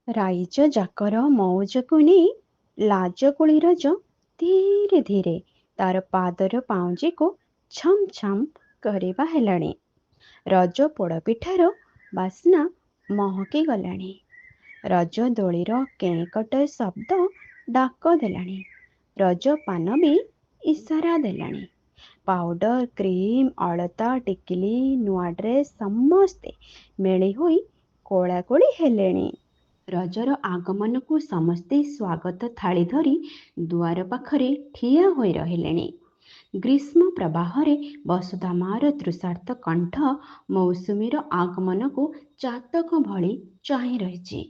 ରାଇଜ ଯାକର ମଉଜକୁ ନେଇ ଲାଜକୁଳି ରଜ ଧୀରେ ଧୀରେ ତାର ପାଦର ପାଉଁଜିକୁ ଛମ୍ ଛମ୍ କରିବା ହେଲାଣି। ରଜ ପୋଡ଼ପିଠାର ବାସ୍ନା ମହକି ଗଲାଣି। ରଜ ଦୋଳିର କେଁକଟ ଶବ୍ଦ ଡାକ ଦେଲାଣି। ରଜ ପାନ ବି ଇସାରା ଦେଲାଣି। ପାଉଡର, କ୍ରିମ୍, ଅଳତା, ଟିକିଲି, ନୂଆ ଡ୍ରେସ୍ ସମସ୍ତେ ମେଳି ହୋଇ କୋଳାକୋଳି ହେଲେଣି। ରଜର ଆଗମନକୁ ସମସ୍ତେ ସ୍ୱାଗତ ଥାଳି ଧରି ଦୁଆର ପାଖରେ ଠିଆ ହୋଇ ରହିଲେଣି। ଗ୍ରୀଷ୍ମ ପ୍ରବାହରେ ବସୁଧା ମାର ତୃଷାର୍ତ୍ତ କଣ୍ଠ ମୌସୁମୀର ଆଗମନକୁ ଚାତକ ଭଳି ଚାହିଁ ରହିଛି।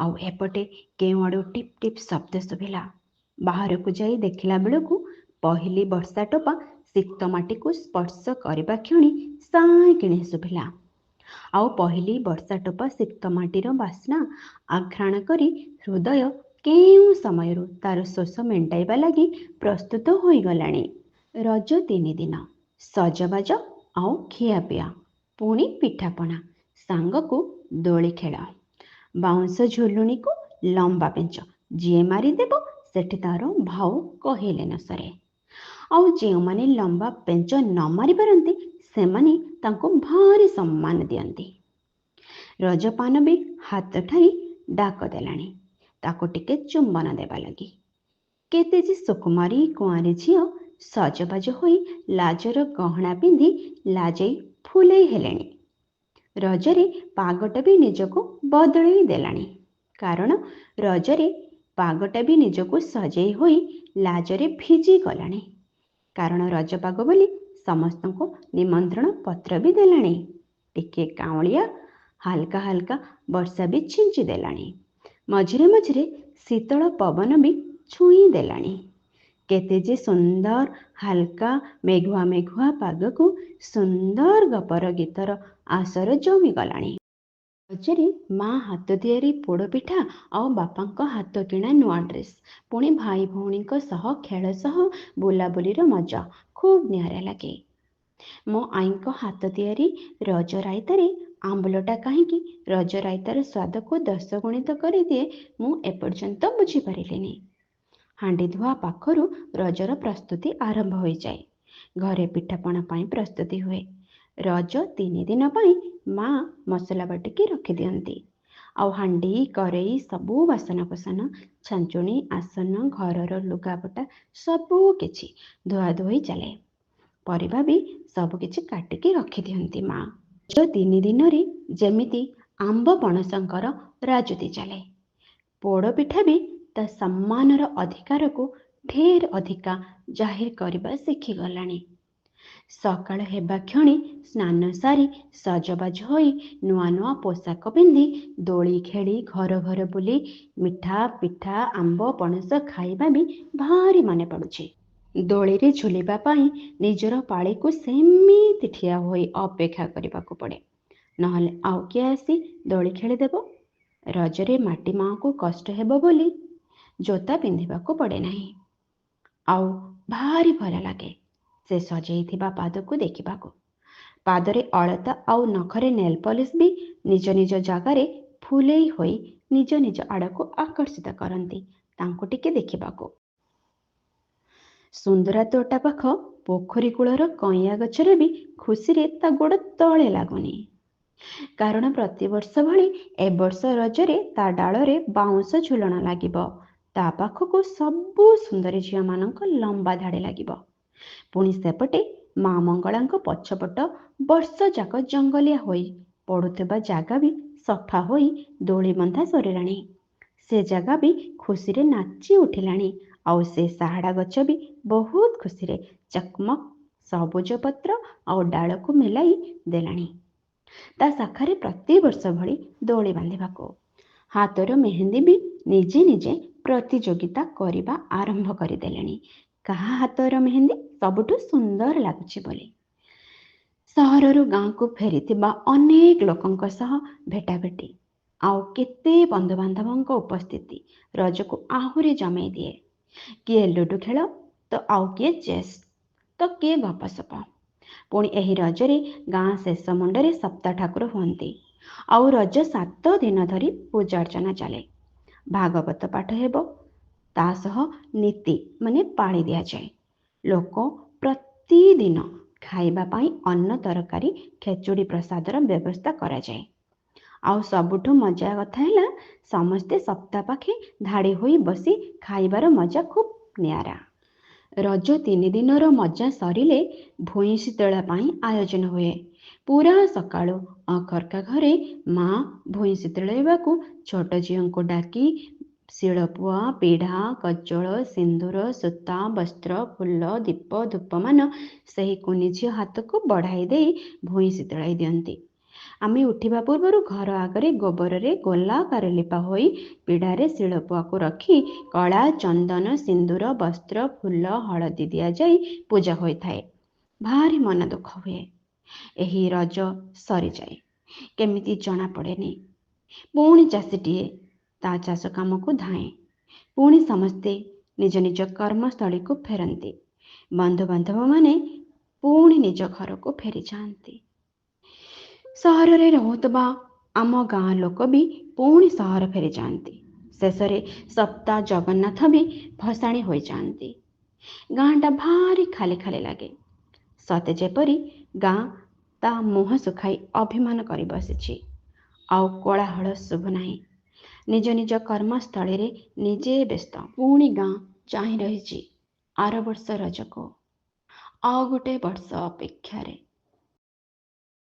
ଆଉ ଏପଟେ କେଉଁଆଡ଼ୁ ଟିପ୍ ଟିପ୍ ଶବ୍ଦ ଶୁଭିଲା। ବାହାରକୁ ଯାଇ ଦେଖିଲା ବେଳକୁ ପହିଲି ବର୍ଷା ଟୋପା ଶୀତ ମାଟିକୁ ସ୍ପର୍ଶ କରିବା କ୍ଷଣି ସାଏଁ କିଣି ଶୁଭିଲା। ଆଉ ପହିଲି ବର୍ଷା ଟୋପା ଶୀତ ମାଟିର ବାସ୍ନା ଆଘ୍ରାଣ କରି ହୃଦୟ କେଉଁ ସମୟରୁ ତାର ଶୋଷ ମେଣ୍ଟାଇବା ଲାଗି ପ୍ରସ୍ତୁତ ହୋଇଗଲାଣି। ରଜ 3 ଦିନ, ସଜବାଜ ଆଉ ଖିଆପିଆ, ପୁଣି ପିଠାପଣା, ସାଙ୍ଗକୁ ଦୋଳି ଖେଳ। ବାଉଁଶ ଝୁଲୁଣିକୁ ଲମ୍ବା ପେଞ୍ଚ, ଯିଏ ମାରିଦେବ ସେଠି ତାର ଭାଉ କହିଲେ ନ ସରେ। ଆଉ ଯେଉଁମାନେ ଲମ୍ବା ପେଞ୍ଚ ନ ମାରିପାରନ୍ତି ସେମାନେ ତାଙ୍କୁ ଭାରି ସମ୍ମାନ ଦିଅନ୍ତି। ରଜପାନ ବି ହାତ ଠାରି ଡାକ ଦେଲାଣି, ତାକୁ ଟିକେ ଚୁମ୍ବନ ଦେବା ଲାଗି। କେତେ ଯେ ସୁକୁମାରୀ କୁଆଁରୀ ଝିଅ ସଜବାଜ ହୋଇ ଲାଜର ଗହଣା ପିନ୍ଧି ଲାଜେଇ ଫୁଲେଇ ହେଲେଣି। ରଜରେ ପାଗଟା ବି ନିଜକୁ ବଦଳେଇ ଦେଲାଣି। କାରଣ ରଜରେ ପାଗଟା ବି ନିଜକୁ ସଜେଇ ହୋଇ ଲାଜରେ ଭିଜି ଗଲାଣି। କାରଣ ରଜପାଗ ବୋଲି ସମସ୍ତଙ୍କୁ ନିମନ୍ତ୍ରଣ ପତ୍ର ବି ଦେଲାଣି। ଟିକେ କାଉଁଳିଆ ହାଲକା ହାଲକା ବର୍ଷା ବି ଛିଞ୍ଚି ଦେଲାଣି। ମଝିରେ ମଝିରେ ଶୀତଳ ପବନ ବି ଛୁଇଁ ଦେଲାଣି। କେତେ ଯେ ସୁନ୍ଦର ହାଲକା ମେଘୁଆ ମେଘୁଆ ପାଗକୁ ସୁନ୍ଦର ଗପର ଗୀତର ଆସର ଜମିଗଲାଣି। ରଜରେ ମା ହାତ ତିଆରି ପୋଡ଼ପିଠା ଆଉ ବାପାଙ୍କ ହାତ କିଣା ନୂଆ ଡ୍ରେସ୍, ପୁଣି ଭାଇ ଭଉଣୀଙ୍କ ସହ ଖେଳ ସହ ବୁଲାବୁଲିର ମଜା ଖୁବ୍ ନିଆରା ଲାଗେ। ମୋ ଆଈଙ୍କ ହାତ ତିଆରି ରଜ ରାଇତାରେ ଆମ୍ବୁଲଟା କାହିଁକି ରଜ ରାଇତାର ସ୍ୱାଦକୁ 10 ଗୁଣିତ କରିଦିଏ ମୁଁ ଏପର୍ଯ୍ୟନ୍ତ ବୁଝିପାରିଲିନି। ହାଣ୍ଡି ଧୁଆ ପାଖରୁ ରଜର ପ୍ରସ୍ତୁତି ଆରମ୍ଭ ହୋଇଯାଏ। ଘରେ ପିଠାପଣା ପାଇଁ ପ୍ରସ୍ତୁତି ହୁଏ। ରଜ 3 ଦିନ ପାଇଁ ମା ମସଲା ବାଟିକି ରଖିଦିଅନ୍ତି। ଆଉ ହାଣ୍ଡି କରେଇ ସବୁ ବାସନକୁସନ ଛାଞ୍ଚୁଣି ଆସନ ଘରର ଲୁଗାପଟା ସବୁ କିଛି ଧୁଆ ଧୋଇ ଚାଲେ। ପରିବା ବି ସବୁ କିଛି କାଟିକି ରଖିଦିଅନ୍ତି ମା। ରଜ 3 ଦିନରେ ଯେମିତି ଆମ୍ବ ପଣସଙ୍କର ରାଜୁତି ଚାଲେ। ପୋଡ଼ପିଠା ବି ତା ସମ୍ମାନର ଅଧିକାରକୁ ଢେର ଅଧିକା ଜାହିର କରିବା ଶିଖିଗଲାଣି। ସକାଳ ହେବା କ୍ଷଣି ସ୍ନାନ ସାରି ସଜବାଜ ହୋଇ ନୂଆ ନୂଆ ପୋଷାକ ପିନ୍ଧି ଦୋଳି ଖେଳି ଘର ଘର ବୁଲି ମିଠା ପିଠା ଆମ୍ବ ପଣସ ଖାଇବା ବି ଭାରି ମନେ ପଡ଼ୁଛି। ଦୋଳିରେ ଝୁଲିବା ପାଇଁ ନିଜର ପାଳିକୁ ସେମିତି ଠିଆ ହୋଇ ଅପେକ୍ଷା କରିବାକୁ ପଡ଼େ। ନହେଲେ ଆଉ କିଏ ଆସି ଦୋଳି ଖେଳିଦେବ। ରଜରେ ମାଟି ମାଆକୁ କଷ୍ଟ ହେବ ବୋଲି ଜୋତା ପିନ୍ଧିବାକୁ ପଡ଼େ ନାହିଁ। ଆଉ ଭାରି ଭଲ ଲାଗେ ସେ ସଜେଇଥିବା ପାଦକୁ ଦେଖିବାକୁ। ପାଦରେ ଅଳତା ଆଉ ନଖରେ ନେଲ୍ ପଲିସ୍ ବି ନିଜ ନିଜ ଜାଗାରେ ଫୁଲେଇ ହୋଇ ନିଜ ନିଜ ଆଡ଼କୁ ଆକର୍ଷିତ କରନ୍ତି ତାଙ୍କୁ ଟିକେ ଦେଖିବାକୁ। ସୁନ୍ଦରା ତୋଟା ପାଖ ପୋଖରୀ କୂଳର କଇଁଆ ଗଛରେ ବି ଖୁସିରେ ତା ଗୋଡ଼ ତଳେ ଲାଗୁନି। କାରଣ ପ୍ରତିବର୍ଷ ଭଳି ଏ ବର୍ଷ ରଜରେ ତା ଡାଳରେ ବାଉଁଶ ଝୁଲଣ ଲାଗିବ। ତା ପାଖକୁ ସବୁ ସୁନ୍ଦରୀ ଝିଅମାନଙ୍କ ଲମ୍ବା ଧାଡ଼ି ଲାଗିବ। ପୁଣି ସେପଟେ ମା ମଙ୍ଗଳାଙ୍କ ପଛପଟ ବର୍ଷ ଯାକ ଜଙ୍ଗଲିଆ ହୋଇ ପଡ଼ୁଥିବା ଜାଗା ବି ସଫା ହୋଇ ଦୋଳି ବନ୍ଧା ସରିଲାଣି। ସେ ଜାଗା ବି ଖୁସିରେ ନାଚି ଉଠିଲାଣି। ଆଉ ସେ ସାହାଡ଼ା ଗଛ ବି ବହୁତ ଖୁସିରେ ଚକମକ ସବୁଜ ପତ୍ର ଆଉ ଡାଳକୁ ମେଲାଇ ଦେଲାଣି ତା ଶାଖାରେ ପ୍ରତିବର୍ଷ ଭଳି ଦୋଳି ବାନ୍ଧିବାକୁ। ହାତର ମେହେନ୍ଦି ବି ନିଜେ ନିଜେ ପ୍ରତିଯୋଗିତା କରିବା ଆରମ୍ଭ କରିଦେଲେଣି। କାହା ହାତର ମେହେନ୍ଦି ସବୁଠୁ ସୁନ୍ଦର ଲାଗୁଛି ବୋଲି। ସହରରୁ ଗାଁକୁ ଫେରିଥିବା ଅନେକ ଲୋକଙ୍କ ସହ ଭେଟାଭେଟି ଆଉ କେତେ ବନ୍ଧୁବାନ୍ଧବଙ୍କ ଉପସ୍ଥିତି ରଜକୁ ଆହୁରି ଜମେଇ ଦିଏ। କିଏ ଲୁଡୁ ଖେଳ ତ ଆଉ କିଏ ଚେସ୍ ତ କିଏ ଗପସପ। ପୁଣି ଏହି ରଜରେ ଗାଁ ଶେଷ ମୁଣ୍ଡରେ ସପ୍ତା ଠାକୁର ହୁଅନ୍ତି। ଆଉ ରଜ 7 ଦିନ ଧରି ପୂଜା ଅର୍ଚ୍ଚନା ଚାଲେ। ଭାଗବତ ପାଠ ହେବ, ତା ସହ ନୀତି ମାନେ ପାଳି ଦିଆଯାଏ। ଲୋକ ପ୍ରତିଦିନ ଖାଇବା ପାଇଁ ଅନ୍ନ ତରକାରୀ ଖେଚୁଡ଼ି ପ୍ରସାଦର ବ୍ୟବସ୍ଥା କରାଯାଏ। ଆଉ ସବୁଠୁ ମଜା କଥା ହେଲା ସମସ୍ତେ ସପ୍ତାହ ପାଖେ ଧାଡ଼ି ହୋଇ ବସି ଖାଇବାର ମଜା ଖୁବ୍ ନିଆରା। ରଜ 3 ଦିନର ମଜା ସରିଲେ ଭୂଇଁ ଶୀତଳା ପାଇଁ ଆୟୋଜନ ହୁଏ। ପୁରା ସକାଳୁ ଅଖର୍କା ଘରେ ମା ଭୂଇଁ ଶୀତଳାଇବାକୁ ଛୋଟ ଝିଅଙ୍କୁ ଡାକି ଶିଳପୁଆ, ପିଢ଼ା, କଜଳ, ସିନ୍ଦୁର, ସୂତା, ବସ୍ତ୍ର, ଫୁଲ, ଦୀପ, ଧୂପମାନ ସେହି କୁନି ଝିଅ ହାତକୁ ବଢ଼ାଇ ଦେଇ ଭୂଇଁ ଶୀତଳାଇ ଦିଅନ୍ତି। ଆମେ ଉଠିବା ପୂର୍ବରୁ ଘର ଆଗରେ ଗୋବରରେ ଗୋଲାକାର ଲିପା ହୋଇ ପିଢ଼ାରେ ଶିଳପୁଆକୁ ରଖି କଳା, ଚନ୍ଦନ, ସିନ୍ଦୁର, ବସ୍ତ୍ର, ଫୁଲ, ହଳଦୀ ଦିଆଯାଇ ପୂଜା ହୋଇଥାଏ। ଭାରି ମନ ଦୁଃଖ ହୁଏ। ଏହି ରଜ ସରିଯାଏ କେମିତି ଜଣାପଡ଼େନି। ପୁଣି ଚାଷୀଟିଏ ତା ଚାଷ କାମକୁ ଧାଏଁ। ପୁଣି ସମସ୍ତେ ନିଜ ନିଜ କର୍ମସ୍ଥଳୀକୁ ଫେରନ୍ତି। ବନ୍ଧୁବାନ୍ଧବମାନେ ପୁଣି ନିଜ ଘରକୁ ଫେରିଯାଆନ୍ତି। ସହରରେ ରହୁଥିବା ଆମ ଗାଁ ଲୋକ ବି ପୁଣି ସହର ଫେରିଯାଆନ୍ତି। ଶେଷରେ ସପ୍ତା ଜଗନ୍ନାଥ ବି ଭସାଣି ହୋଇଯାଆନ୍ତି। ଗାଁଟା ଭାରି ଖାଲି ଖାଲି ଲାଗେ। ସତେ ଯେପରି ଗାଁ ତା ମୁହଁ ଶୁଖାଇ ଅଭିମାନ କରି ବସିଛି। ଆଉ କୋଳାହଳ ଶୁଭୁ ନାହିଁ। ନିଜ ନିଜ କର୍ମସ୍ଥଳୀରେ ନିଜେ ବ୍ୟସ୍ତ। ପୁଣି ଗାଁ ଚାହିଁ ରହିଛି ଆର ବର୍ଷ ରଜକୁ। ଆଉ ଗୋଟେ ବର୍ଷ ଅପେକ୍ଷାରେ।